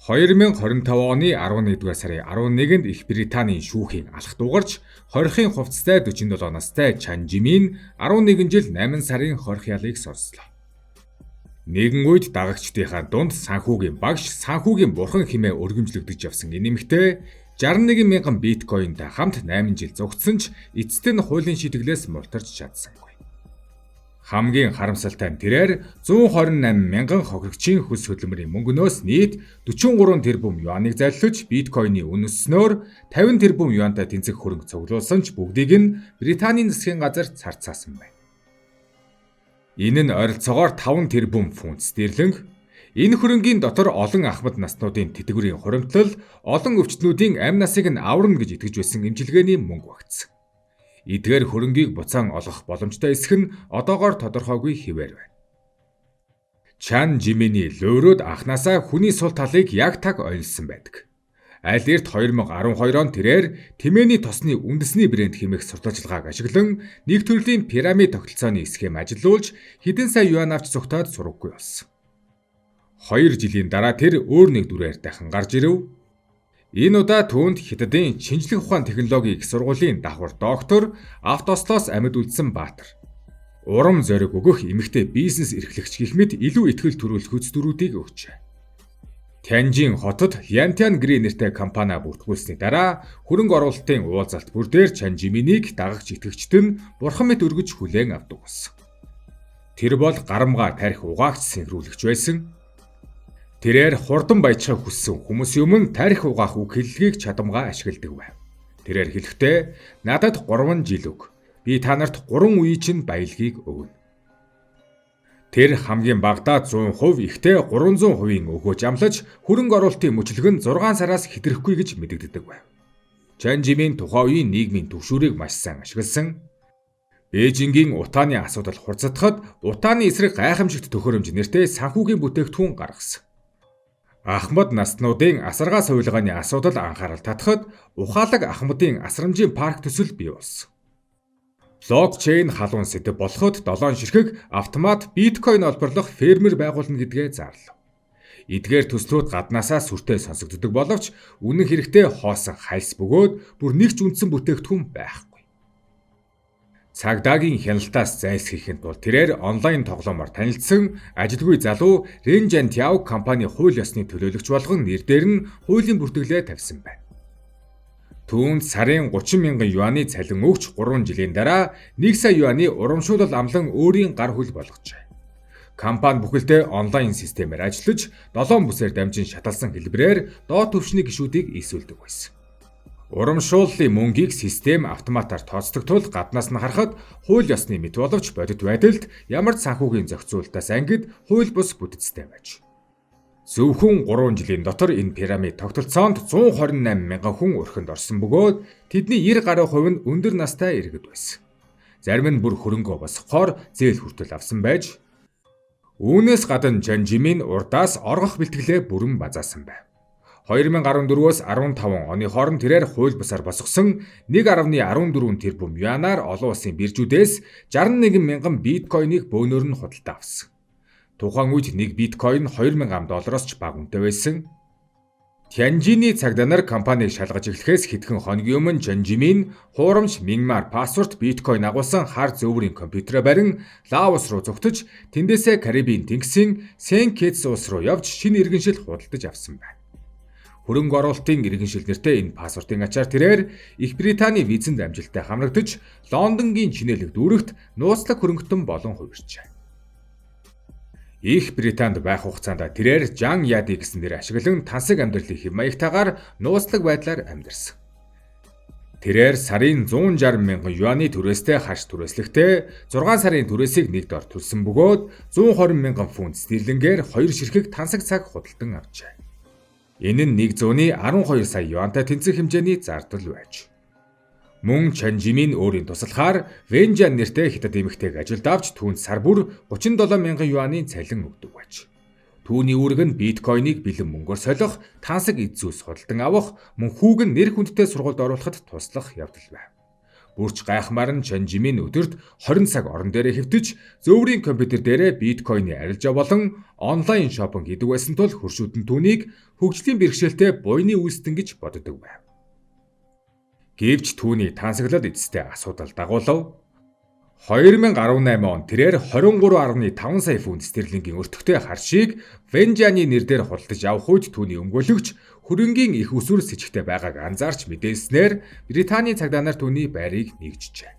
2025 оны 11-р сарын 11-нд Их Британийн шүүхийн алах дуугарч хорихын хувцастай 47 настай Чан Жимин 11 жил 8 сарын хорих ялыг сонслоо. Нэгэн үед дагагчдынхаа дунд санхүүгийн багш санхүүгийн бурхан хэмээн өргөмжлөгдөж явсан энэ эмэгтэй 61 мянган биткойнтой хамт 8 жил зугтсан ч эцэст нь хуулийн шийтгэлээс мултарч чадсангүй. Хамгийн харамсалтай нь тэрээр 128 мянган хохирогчийн хөлс хөдөлмөрийн мөнгөнөөс нийт 43 тэрбум юаныг зайлуулж биткойны үн өсснөөр 50 тэрбум юантай тэнцэх хөрөнгө цуглуулсан ч бүгдийг нь Британийн засгийн газар царцаасан байна. Энэ нь ойролцоогоор 5 тэрбум фунт стерлинг. Энэ хөрөнгийн дотор олон ахмад наснуудын тэтгэврийн хуримтлал, олон өвчтнүүдийн амь насыг нь аварна гэж итгэж байсан эмчилгээний мөнгө багтсан. Эдгээр хөрөнгийг буцаан олгох боломжтой эсэх нь одоогоор тодорхойгүй хэвээр байна. Чан Жиминий лөөрөөд анхнаасаа хүний сул талыг яг таг ойлгосон байдаг. Аль эрт 2012 онд тэрээр тэмээний тосны үндэсний брэнд хэмээх сурталчилгааг ашиглан нэг төрлийн пирамид тогтолцооны схем ажилуулж хэдэн сая юан авч зугтаад сургаггүй болсон. 2 жилийн дараа тэр өөр нэг дүрээр дахин гарч ирэв. Энэ удаа түүнд Хятадын шинжлэх ухаан технологийн их сургуулийн давхар доктор автослоос амьд үлдсэн баатар. Урам зориг өгөх эмэгтэй бизнес эрхлэгч гэх мэт илүү итгэл төрүүлэх хөздөрүүдийг өгчээ. Тянжин хотод Янтян Гри нэртэй компани бүртгүүлсний дараа хөрөнгө оруулалтын уулзалт бүр дээр Чан Жиминийг дагагч итгэгчд нь бурхан мэт өргөж хүлээн авдаг болсон. Тэр бол гарамгаа тарих угаагч сэнхрүүлэгч байсан. Тэрээр хурдан баяжхаа хүссэн хүмүүсийн өмнө тарих угаах үг хэллэгийг чадамгаа ашигладаг байв. Тэрээр хэлэхдээ надад 3 жил өг. Би та нарт 3 үеийн чинь баялагийг өгнө. Тэр хамгийн багадаа 100%, ихтэй 300% өгөөж амлаж хөрөнгө оруулалтын мөчлөг нь 6 сараас хэтрэхгүй гэж мэдэгддэг байв. Чан Жимин тухайн үеийн нийгмийн түвшүүрийг маш сайн ашигласан. Бээжингийн утааны асуудал хурцатахад утааны эсрэг гайхамшигт төхөөрөмж нэртэй санхүүгийн бүтээгдэхүүн гаргасан. Ахмад наснуудын асаргаа сувилгааны асуудал анхаарал татахад ухаалаг ахмадын асрамжийн парк төсөл бий болсон. Блокчейн халуун сэдэв болоход 7 ширхэг автомат биткойн олборлох фермер байгуулна гэдгээ зарлав. Эдгээр төслүүд гаднаасаа сүртэй сонсогддог боловч үнэн хэрэгтээ хоосон хальс бөгөөд бүр нэг ч үндсэн бүтээгдэхүүн байхгүй. Цагдаагийн хяналтаас зайлсхийхэд бол тэрээр онлайн тоглоомоор танилцсан ажилгүй залуу Рен Жантяо компани хууль ёсны төлөөлөгч болгон нэр дээр нь хуулийн бүртгэлээ тавьсан байна. Түүнд сарын 30 мянган юаны цалин өгч 3 жилийн дараа 1 сая юаны урамшуулал амлан өөрийн гар хүл болгожээ. Компани бүхэлдээ онлайн системээр ажиллаж 7 бүсээр дамжин шаталсан хэлбэрээр доод түвшний гишүүдийг ийсүүлдэг байсан. Урамшууллын мөнгийг систем автоматар тооцдог тул гаднаас нь харахад хууль ёсны мэт боловч бодит байдалд ямар ч санхүүгийн зохицуулалтаас ангид хууль бус бүтэцтэй байж. Зөвхөн 3 жилийн дотор энэ пирамид тогтолцоонд 128 мянган хүн өрхөнд орсон бөгөөд тэдний 90 гаруй хувь нь өндөр настай иргэд байсан. Зарим нь бүр хөрөнгөө босгохоор зээл хүртэл авсан байж. Үүнээс гадна Чан Жимин урдаас оргох бэлтгэлээ бүрэн базаасан байв. 2014-өөс 15 оны хооронд тэрээр хууль бусаар босгосон 1.14 тэрбум юанаар олон улсын биржүүдээс 61 мянган биткойныг бөөнөр нь худалдаа авсан. Тухайн үед 1 биткойн $2,000 ч бага үнэтэй байсан. Тянжины цагдаа нар компанийг шалгаж эхлэхээс хэдхэн хоногийн өмнө Чан Жимин хуурамч Мyanmar пассворт биткойн агуулсан хар зөөврийн компьютероо барин Лаос руу зугтаж тэндээсээ Карибын тэнгисийн Сен Китс улс руу явж шинэ иргэншил худалдаж авсан байна. Хөрөнгө оруулалтын иргэншил нэртэй энэ пассвортын ачаар тэрээр Их Британий визэнд амжилттай хамрагдаж Лондонгийн чинээлэг дүүрэгт нууцлаг хөрөнгөтөн болон хувирчээ. Их Британд байх хугацаанд тэрээр Жан Яди гэсэн нэр ашиглан тансаг амьдралын хэв маягтайгаар нууцлаг байдлаар амьдарсан. Тэрээр сарын 160 мянган юаны түрээстэй хаш түрээслэхтэй 6 сарын түрээсийг нэг дор төлсөн бөгөөд 120 мянган фунт стерлингээр 2 ширхэг тансаг цаг худалдан авчээ. Энэ нь 112 сая юантай тэнцэх хэмжээний зардал байж. Мөн Чан Жимин өөрийн туслахаар Венжан нэртэй хятад эмэгтэйг ажилд авч түүнд сар бүр 37 мянган юаны цалин өгдөг байж. Түүний үүрэг нь биткойныг бэлэн мөнгөөр солих, тансаг эд зүйлс худалдан авах, мөн хүүг нь нэр хүндтэй сургуульд оруулахад туслах явдал байв. Бүрч гайхмаар нь Чанжимин өдөрт 20 цаг орон дээрээ хэвтэж, зөөврийн компьютер дээрээ биткойны арилжаа болон онлайн шопинг хийдэг байсан тул хөршүүд нь түүнийг хөгжлийн бэрхшээлтэй буйны үйлстэн гэж боддог байв. Гэвч түүний тансаглал эцэстээ асуудал дагуулав. 2018 он тэрээр 23.5 сая фунт стерлингийн өртөгтэй харшийг Венжаны нэрээр худалдаж авах үед түүний өмгөөлөгч хөрөнгийн их усүр сэжигтэй байгааг анзаарч мэдээлснээр Британий цагдаа нар түүний байрыг нэгжжээ.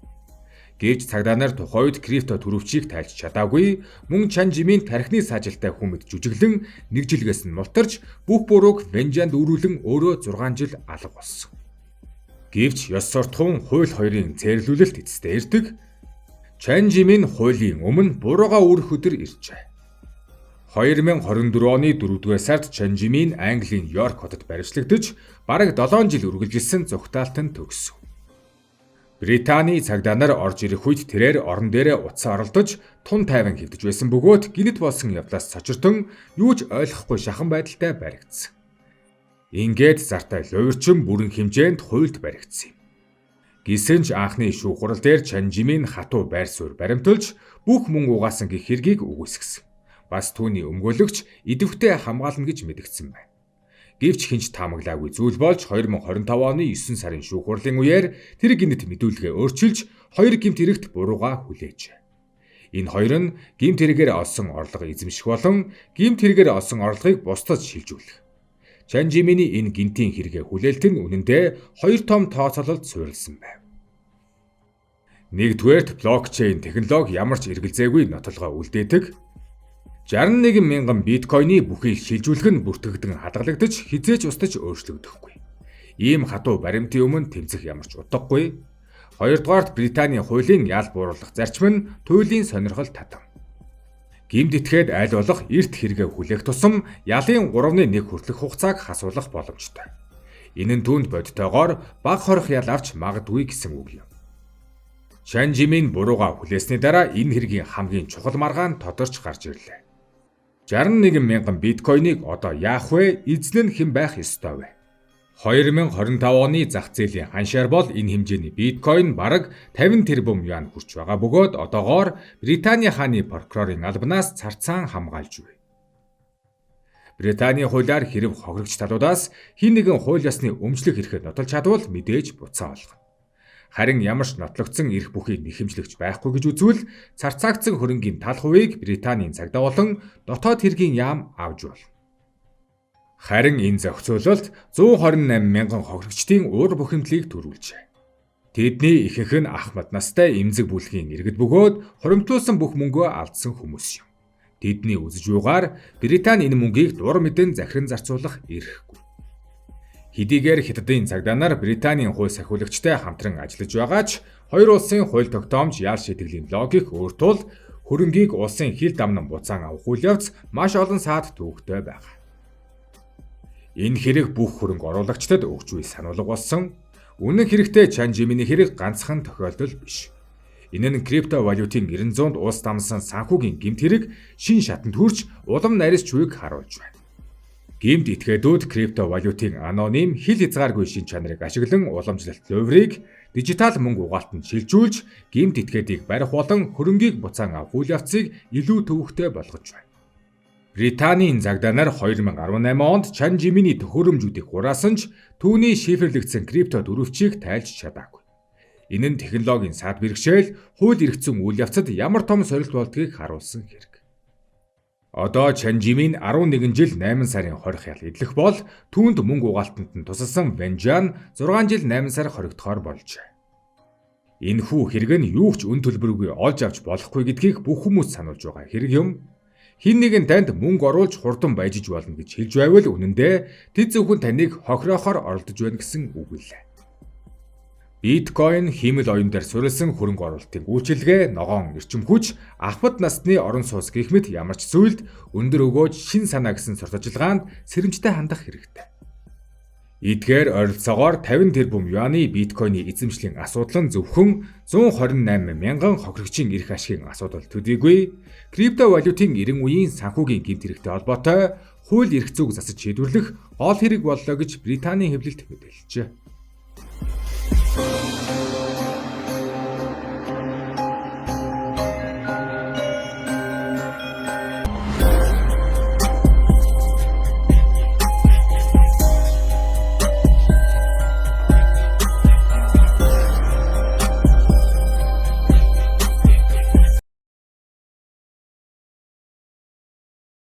Гэвч цагдаа нар тухайн үед крипто төрөвчийг тайлж чадаагүй, мөн Чанжимин тархины саажилтай хүмэд жүжиглэн нэг жилгээс нь мултарч бүх бурууг Венжанд өрүүлэн өөрөө 6 жил алга болсон. Гэвч ёс суртахуун хууль хоёрын цээрлүүлэлт эцэстээ ирдэг. Чанжимин хуулийн өмнө бурууга үрэх өдөр иржээ. 2024 оны 4-р сард Чанжимин Английн Йорк хотод баривчлагдаж, бараг 7 жил үргэлжилсэн зүгтаалтанд төгсөв. Британий цагдаа нар орж ирэх үед тэрээр орон дээрээ утсаа оролдож, тун тайван хэвдэж байсан бөгөөд гинэт болсон явдлаас цочиртон юу ч ойлгохгүй шахан байдалтай баригдсан. Ингээд зартай луурчин бүрэн хэмжээнд хуйлд баригдсан юм. Гисэн ч анхны шүүх хурал дээр Чанжимин хатуу байр суурь баримтулж бүх мөн угаасан гэх хэргийг үгүйсгэсэн. Бас түүний өмгөөлөгч идэвхтэй хамгаална гэж мэдгдсэн байна. Гэвч хинч таамаглаагүй зүйл болж 2025 оны 9 сарын шүүх хурлын үеэр тэр гинэт мэдүүлгээ өөрчилж 2 гэмт хэрэгт бурууга хүлээжээ. Энэ хоёр нь гэмт хэрэгээр олсон орлого эзэмших болон гэмт хэрэгээр олсон орлогыг бусдад шилжүүлэх. Чанжиминий энэ гинтийн хэрэгэ хүлээлт нь үнэндээ 2 том тооцоололд суурилсан байв. Нэгдүгээрт блокчейн технологи ямар ч эргэлзээгүй нотолгоо үлдээдэг. 61 мянган биткойны бүхийг шилжүүлэх нь бүртгэгдэн хадгалагдаж хизээч устж өөрчлөгдөхгүй. Ийм хатуу баримтын өмнө тэмцэх ямар ч утгагүй. Хоёрдугаарт Британий хуулийн ял бууруулах зарчим нь туйлын сонирхол татам. Гэмт этгээд аль болох эрт хэрэгэ хүлээх тусам ялын 3/1 хүртэлх хугацааг хасуулах боломжтой. Энэ нь түүнд бодтойгоор бага хорих ял авч магадгүй гэсэн үг юм. Чанжимин бурууга хүлээсний дараа энэ хэргийн хамгийн чухал маргаан тодорч гарч ирлээ. 61 мянган биткойныг одоо яах вэ? Эзэн нь хэн байх ёстой вэ? 2025 оны зах зээлийн ханшаар бол энэ хэмжээний биткойн бараг 50 тэрбум юан хүрч байгаа бөгөөд одоогоор Британий хааны прокурорын албанаас царцаан хамгаалж буй. Британий хуулиар хэрэв хохирогч талуудаас хэн нэгэн хууль ёсны өмчлөх эрхээ нотолж чадвал мэдээж буцаа олгоно. Харин ямар ч нотлогдсон эрх бүхийг нэхэмжлэгч байхгүй гэж үзвэл царцаагдсан хөрөнгийн тал хувийг Британийн цагдаа болон дотоод хэргийн яам авж болно. Харин энэ зохицуулалт 128 мянган хохирогчдын уур бухимдлыг төрүүлжээ. Тэдний ихэнх нь ахмад настай эмзэг бүлгийн иргэд бөгөөд хуримтлуулсан бүх мөнгөө алдсан хүмүүс юм. Тэдний үзэж буйгаар Британи энэ мөнгийг дур мэдэн захиран зарцуулах эрхгүй. Хэдийгээр Хятадын цагдаа нар Британийн хууль сахиулагчтай хамтран ажиллаж байгаа ч хоёр улсын хууль тогтоомж ял шийтгэлийн логик өөр тул хөрөнгийг улсын хил дамнан буцаан авах үйл явц маш олон саад төвөгтэй байгаа. Энэ хэрэг бүх хөрөнгө оруулагчдад өгч буй сануулга болсон. Үнэн хэрэгтээ Чанжиминий хэрэг ганцхан тохиолдол биш. Энэ нь криптовалютын 900-д улс дамсан санхүүгийн гэмт хэрэг шин шатанд хүрч улам нарийнч буйг харуулж байна. Гэмт этгээдүүд криптовалютын аноним хил хязгааргүй шин чанарыг ашиглан уламжлалт луврыг дижитал мөнгө угаалтанд шилжүүлж гэмт этгээдийг барих болон хөрөнгийг буцаан авах үйл явцыг илүү төвөгтэй болгож байна. Британийн цагдаа нар 2018 онд Чанжиминий төхөөрөмжүүдийг хураасан ч түүний шифрлэгдсэн крипто дөрвчийг тайлж чадаагүй. Энэ нь технологийн саад бэрхшээл, хууль эрхцэн үйл явцад ямар том сорилт болдгийг харуулсан хэрэг. Одоо Чанжимин 11 жил 8 сарын хорих ял идэх бол түүнд мөнгө угаалтанд нь тусалсан Венжан 6 жил 8 сар хоригдохоор болжээ. Энэхүү хэрэг нь юу ч үн төлбөргүй олж авч болохгүй гэдгийг бүх хүмүүс сануулж байгаа хэрэг юм. Хин нэгэн танд мөнгө оруулж хурдан баяжиж болно гэж хэлж байвал үнэндээ тэд зөвхөн таныг хохироохоор оролдож байна гэсэн үг л. Биткойн хиймэл оюун дээр суурилсан хөрөнгө оруулалтын үйлчилгээ, ногоон эрчим хүч, ахмад насны орон сууц гэх мэт ямар ч зүйлд өндөр өгөөж шин санаа гэсэн сурт ажиллагаанд сэрэмжтэй хандах хэрэгтэй. Эдгээр ойролцоогоор 50 тэрбум юаны биткойны эзэмшлийн асуудал нь зөвхөн 128 мянган хохирогчийн эрх ашигын асуудал төдийгүй криптовалютын 90 үеийн санхүүгийн гэмт хэрэгтэй холбоотой хууль эрх зүйг засаж шийдвэрлэх гол хэрэг боллоо гэж Британий хэвлэлд мэдээлжээ.